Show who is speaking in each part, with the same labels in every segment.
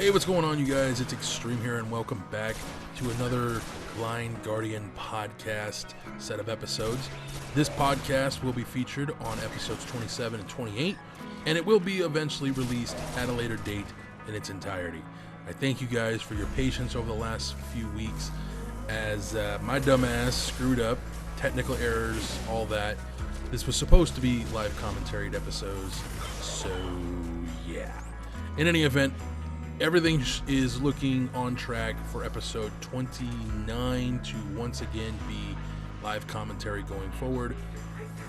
Speaker 1: Hey, what's going on, you guys? It's Extreme here, and welcome back to another Blind Guardian podcast set of episodes. This podcast will be featured on episodes 27 and 28, and it will be eventually released at a later date in its entirety. I thank you guys for your patience over the last few weeks as my dumbass screwed up, technical errors, all that. This was supposed to be live commentaried episodes, so yeah. In any event, everything is looking on track for episode 29 to once again be live commentary going forward.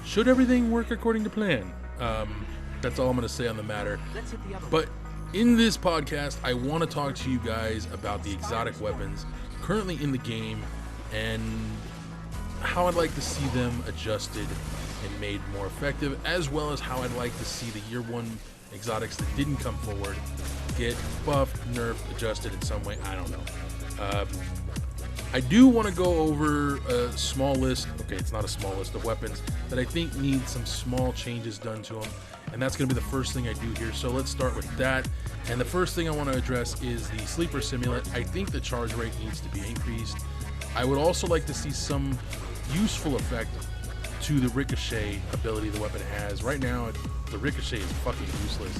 Speaker 1: Should everything work according to plan? That's all I'm going to say on the matter. But in this podcast, I want to talk to you guys about the exotic weapons currently in the game and how I'd like to see them adjusted and made more effective, as well as how I'd like to see the year one exotics that didn't come forward get buffed, nerfed, adjusted in some way. I don't know. I do want to go over a small list. Okay, it's not a small list of weapons that I think need some small changes done to them, and that's going to be the first thing I do here. So let's start with that. And the first thing I want to address is the sleeper simulant. I think the charge rate needs to be increased. I would also like to see some useful effect to the ricochet ability the weapon has. Right now, the ricochet is fucking useless.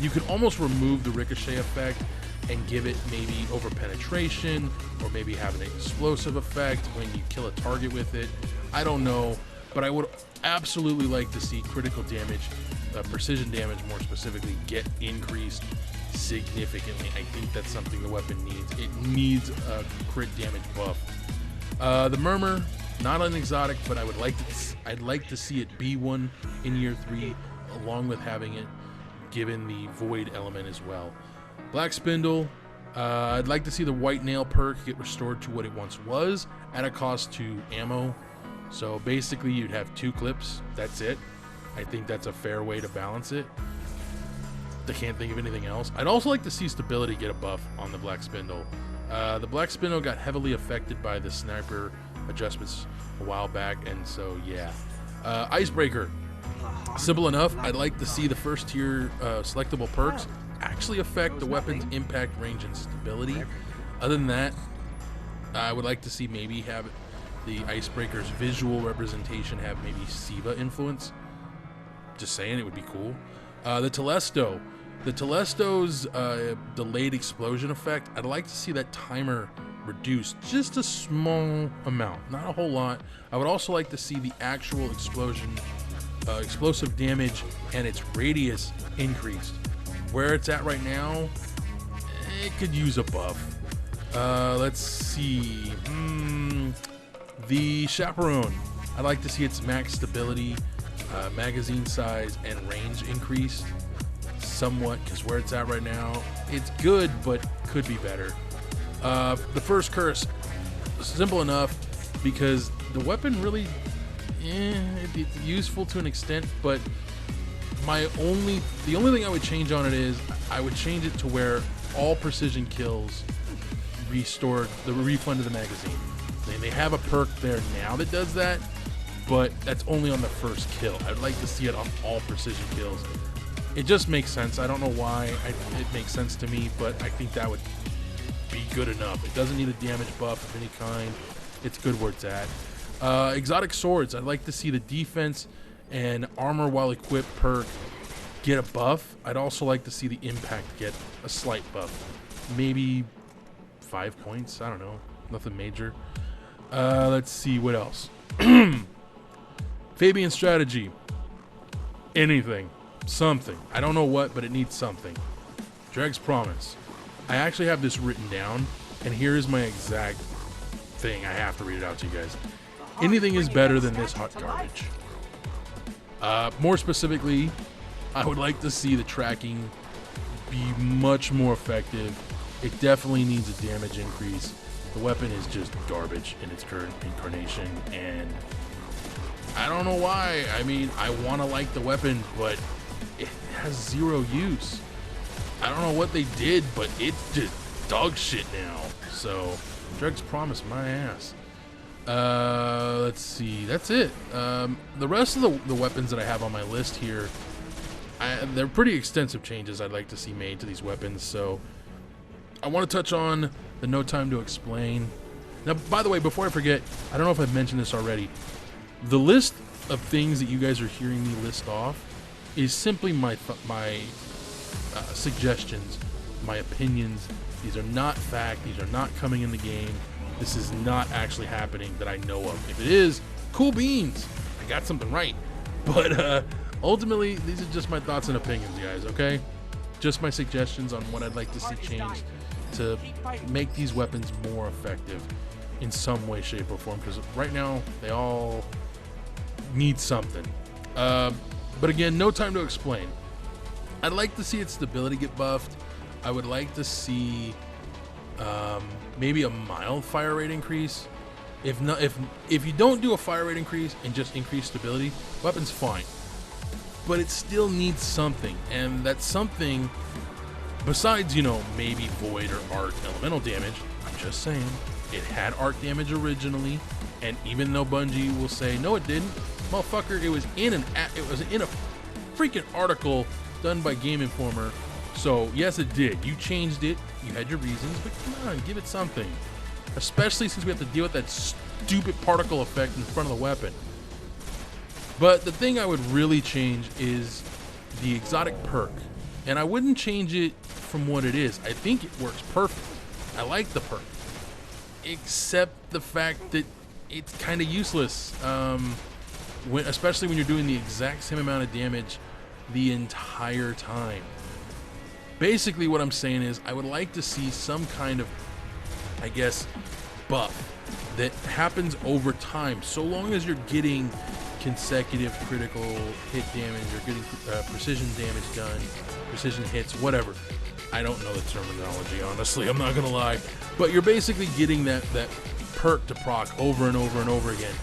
Speaker 1: You could almost remove the ricochet effect and give it maybe over penetration, or maybe have an explosive effect when you kill a target with it. I don't know, but I would absolutely like to see critical damage, precision damage more specifically, get increased significantly. I think that's something the weapon needs. It needs a crit damage buff. The Murmur, not an exotic, but I'd like to see it be one in year 3, along with having it given the void element as well. Black Spindle, I'd like to see the white nail perk get restored to what it once was at a cost to ammo. So basically you'd have 2 clips, that's it. I think that's a fair way to balance it. I can't think of anything else. I'd also like to see stability get a buff on the Black Spindle. The Black Spindle got heavily affected by the sniper adjustments a while back, and so yeah. Icebreaker, simple enough. I'd like to see the first tier selectable perks actually affect the weapon's impact range and stability. Other than that, I would like to see maybe have the Icebreaker's visual representation have maybe Siva influence. Just saying, it would be cool. The Telesto's delayed explosion effect, I'd like to see that timer reduced just a small amount, not a whole lot. I would also like to see the actual explosive damage and its radius increased. Where it's at right now, it could use a buff. Let's see. The Chaperone, I'd like to see its max stability, magazine size, and range increased somewhat, because where it's at right now, it's good, but could be better. The First Curse, simple enough, because the weapon really, it's useful to an extent, but the only thing I would change on it is I would change it to where all precision kills restored the refund of the magazine. They have a perk there now that does that, but that's only on the first kill. I'd like to see it on all precision kills. It just makes sense. I don't know why it makes sense to me, but I think that would be good enough. It doesn't need a damage buff of any kind. It's good where it's at. Exotic swords, I'd like to see the defense and armor while equipped perk get a buff. I'd also like to see the impact get a slight buff. Maybe 5 points, I don't know. Nothing major. Let's see, what else? Fabian strategy. Anything. Something. I don't know what, but it needs something. Dreg's promise. I actually have this written down, and here is my exact thing. I have to read it out to you guys. Anything is better than this hot garbage. More specifically, I would like to see the tracking be much more effective. It definitely needs a damage increase. The weapon is just garbage in its current incarnation, and I don't know why. I mean, I want to like the weapon, but it has 0 use. I don't know what they did, but it's just dog shit now. So, Dreg's promise, my ass. Let's see. That's it. The rest of the weapons that I have on my list here, they're pretty extensive changes I'd like to see made to these weapons. So, I want to touch on the no time to explain. Now, by the way, before I forget, I don't know if I've mentioned this already. The list of things that you guys are hearing me list off is simply my suggestions, my opinions. These are not fact. These are not coming in the game. This is not actually happening that I know of. If it is, cool beans. I got something right. But ultimately, these are just my thoughts and opinions, guys, okay? Just my suggestions on what I'd like to see changed to make these weapons more effective in some way, shape, or form, because right now they all need something. But again, no time to explain. I'd like to see its stability get buffed. I would like to see maybe a mild fire rate increase. If you don't do a fire rate increase and just increase stability, weapon's fine. But it still needs something, and that something, besides, you know, maybe void or arc elemental damage, I'm just saying, it had arc damage originally, and even though Bungie will say, no it didn't, motherfucker, it was in a freaking article done by Game Informer. So yes, it did. You changed it, you had your reasons, but come on, give it something. Especially since we have to deal with that stupid particle effect in front of the weapon. But the thing I would really change is the exotic perk. And I wouldn't change it from what it is. I think it works perfect. I like the perk. Except the fact that it's kind of useless. Especially when you're doing the exact same amount of damage the entire time. Basically what I'm saying is I would like to see some kind of, I guess, buff that happens over time, so long as you're getting consecutive critical hit damage or getting precision damage done, precision hits, whatever. I don't know the terminology, honestly, I'm not gonna lie, but you're basically getting that perk to proc over and over and over again.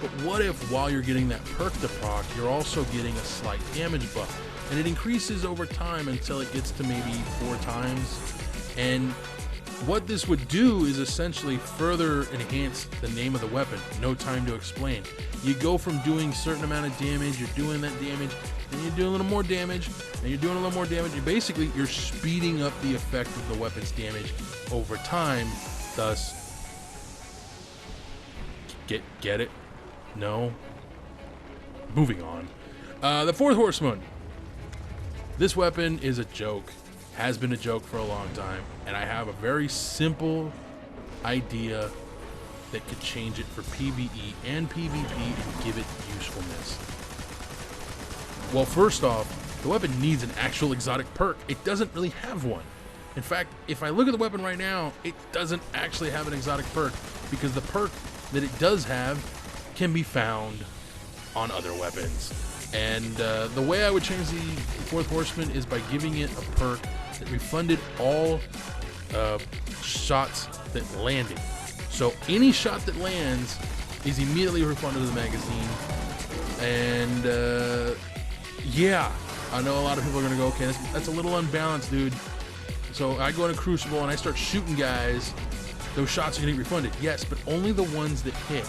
Speaker 1: But what if while you're getting that perk to proc, you're also getting a slight damage buff, and it increases over time until it gets to maybe 4 times. And what this would do is essentially further enhance the name of the weapon, no time to explain. You go from doing a certain amount of damage, you're doing that damage, then you're doing a little more damage, and you're doing a little more damage. You're speeding up the effect of the weapon's damage over time, thus, get it? No? Moving on. The Fourth Horseman. This weapon is a joke. Has been a joke for a long time, and I have a very simple idea that could change it for PvE and PvP and give it usefulness. Well, first off, the weapon needs an actual exotic perk. It doesn't really have one. In fact, if I look at the weapon right now, it doesn't actually have an exotic perk, because the perk that it does have can be found on other weapons. And the way I would change the Fourth Horseman is by giving it a perk that refunded all shots that landed. So any shot that lands is immediately refunded to the magazine. And yeah, I know a lot of people are gonna go, okay, that's a little unbalanced, dude. So I go into Crucible and I start shooting guys, those shots are getting refunded. Yes, but only the ones that hit.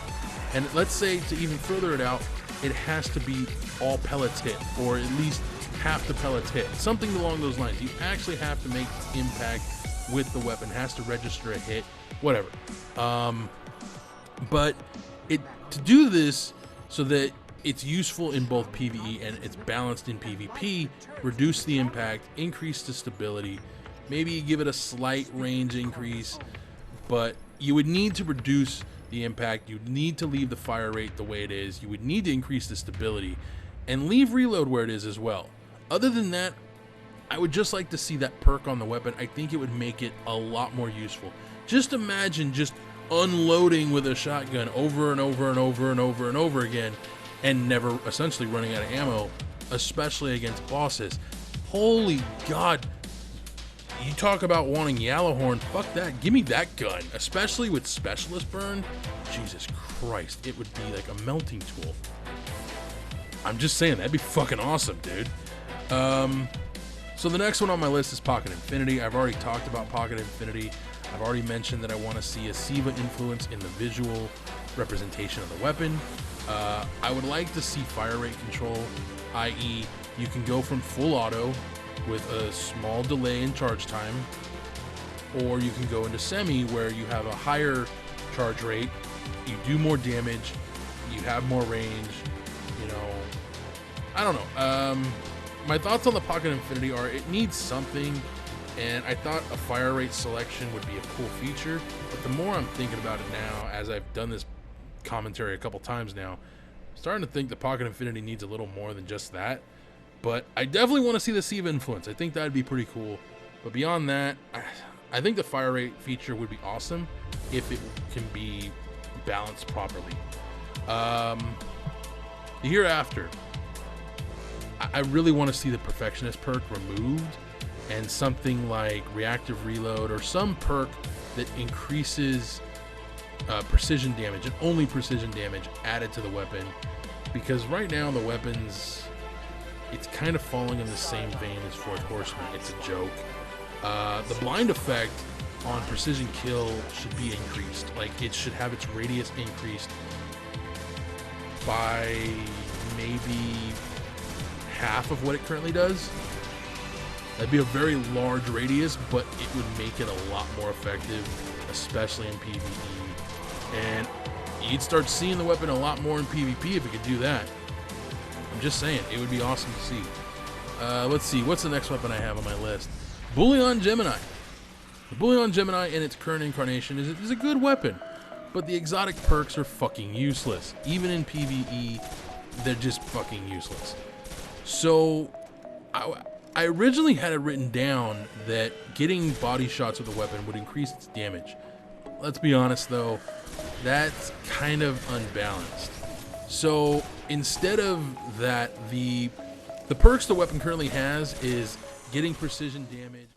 Speaker 1: And let's say, to even further it out, it has to be all pellets hit, or at least half the pellets hit. Something along those lines. You actually have to make impact with the weapon. It has to register a hit, whatever. But to do this so that it's useful in both PvE and it's balanced in PvP, reduce the impact, increase the stability, maybe give it a slight range increase, but you would need to reduce the impact, you'd need to leave the fire rate the way it is, you would need to increase the stability, and leave reload where it is as well. Other than that, I would just like to see that perk on the weapon. I think it would make it a lot more useful. Just imagine just unloading with a shotgun over and over and over and over and over again, and never essentially running out of ammo, especially against bosses. Holy God. You talk about wanting Yellowhorn, fuck that, give me that gun, especially with Specialist Burn. Jesus Christ, it would be like a melting tool. I'm just saying, that'd be fucking awesome, dude. So the next one on my list is Pocket Infinity. I've already talked about Pocket Infinity. I've already mentioned that I want to see a SIVA influence in the visual representation of the weapon. I would like to see fire rate control, i.e. you can go from full auto with a small delay in charge time or you can go into semi where you have a higher charge rate, you do more damage, you have more range. You know, I don't know. My thoughts on the Pocket Infinity are it needs something, and I thought a fire rate selection would be a cool feature, but the more I'm thinking about it now, as I've done this commentary a couple times now, I'm starting to think the Pocket Infinity needs a little more than just that. But I definitely want to see the Sieve Influence. I think that'd be pretty cool. But beyond that, I think the fire rate feature would be awesome if it can be balanced properly. The Hereafter, I really want to see the Perfectionist perk removed and something like Reactive Reload or some perk that increases precision damage and only precision damage added to the weapon. Because right now the weapons, it's kind of falling in the same vein as Fourth Horseman. It's a joke. The blind effect on precision kill should be increased. Like, it should have its radius increased by maybe half of what it currently does. That'd be a very large radius, but it would make it a lot more effective, especially in PvE. And you'd start seeing the weapon a lot more in PvP if it could do that. I'm just saying, it would be awesome to see. Let's see, what's the next weapon I have on my list? Bullion Gemini. The Bullion Gemini in its current incarnation is a good weapon, but the exotic perks are fucking useless. Even in PvE, they're just fucking useless. So, I originally had it written down that getting body shots with the weapon would increase its damage. Let's be honest though, that's kind of unbalanced. So instead of that, the perks the weapon currently has is getting precision damage.